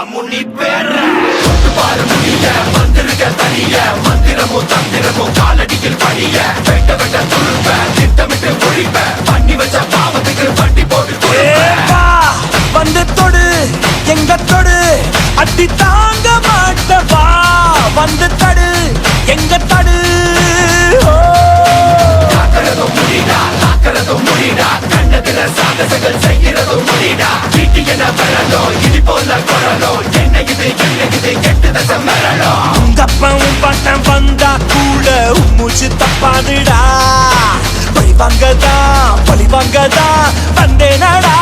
முனி பேர பாரு முடிய வந்திருக்க தனிய மந்திரமும் தந்திரமும் காலடியில் பணிய வெட்ட வெட்ட துருப்ப திட்டமிட்டு ஒழிப்ப பண்ணி வச்ச பாவத்துக்கு வண்டி போட்டு வந்து தொடு எங்க தொடு அடி தாங்க மாட்டவா வந்து தடு எங்க தடு காக்கிறதும் முடிடா காக்கிறதும் முடிடா கண்ணத்துல சாகசங்கள் செய்கிறதும் முடிடா வீட்டு என்ன வரணும் இடி போல குரலும் என்ன இது கெட்டு தசம் வரணும் உங்க அப்பாவும் பட்டம் வந்தா கூட மூச்சு தப்பாதுடா பழி வாங்கதா வந்தேனடா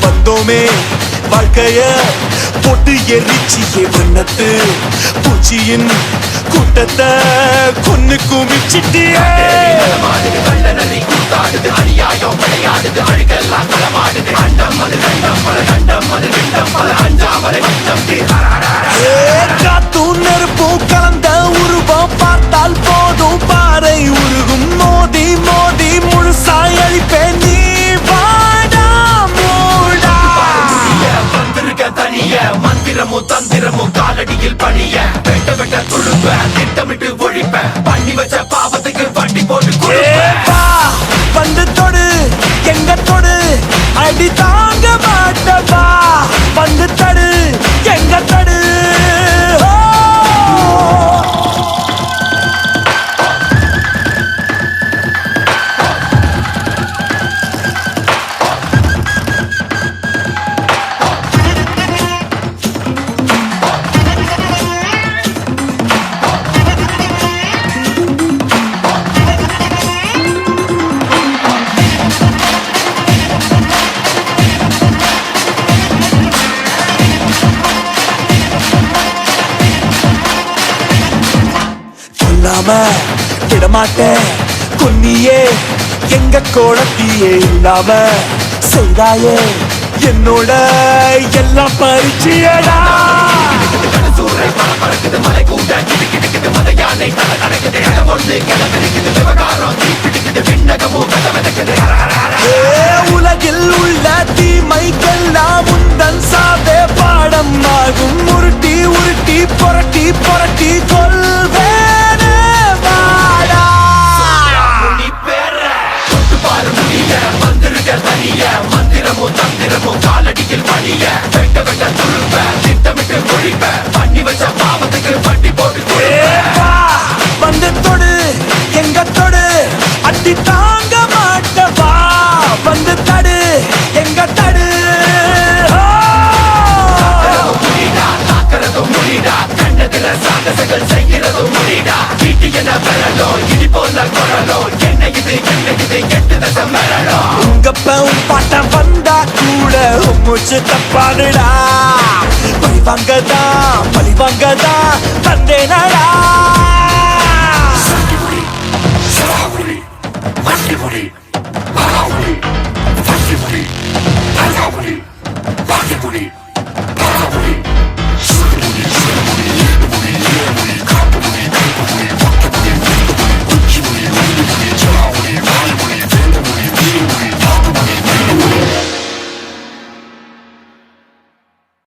வந்தோமே வாழ்க்கைய போட்டு எரிச்சியே வண்ணத்து பூச்சியின் கூட்டத்தை கொன்னு குமிச்சிட்டியே அநியாயம் விளையாடுது அழுகெல்லாம் களமாடுது அண்டம் அது கண்டம் பல கண்டம் அது விண்டம் பல அஞ்சாமலை காத்தும் நெருப்பும் கலந்த உருவம் பார்த்தால் போதும் பாறை உருகும் மோதி மோதி முழுசாய் அழிப்பேன் நீ மந்திரமும் தந்திரமும் காலடியில் பணிய வெட்ட வெட்ட துழுப்ப திட்டமிட்டு ஒழிப்ப பண்ணி வச்ச பாவத்துக்கு வண்டி போட்டு வந்து தொடு எங்க தொடு அடி தாங்க மாட்டவா வந்து தடு எங்க தடு விடமாட்டேன் கொன்னியே எங்க கோலத்தியே இல்லாம செய்தாயே என்னோட எல்லாம் பரிச்சியடா சூறை பறக்குது மலை கூட கிடுக்கிடுக்குது மத யானை தலை நடக்குது ஒன்று கிளம்பிருக்குது விவகாரம் தீப்பிடிக்குது விண்ணகமும் விதக்குது உலகில் உள்ள தீமைக்கெல்லாம் உந்தன் சாவே பாடம் ஆகும் உருட்டி உருட்டி புரட்டி புரட்டி கொள்வே மந்திரமும் தந்திரமும் காலடியில் பணிய வெட்ட வெட்ட துருப்ப திட்டமிட்டு ஒழிப்ப பண்ணி வச்ச பாவத்துக்கு வண்டி போட்டு வந்து தொடு எங்க தொடு அடி தாங்க மாட்டவா வந்து தடு எங்க தடு காக்கிறதும் முடிடா கண்ணத்துல சாகசங்கள் செய்கிறதும் முடிடா வீட்டு என்ன வரணும் இடி போல குரலும் என்ன இது கெட்டு தசம் வரணும் உங்க பட்டம் வந்தா கூட மூச்சு தப்பாடுடா பழி வாங்கதா வந்தேனடா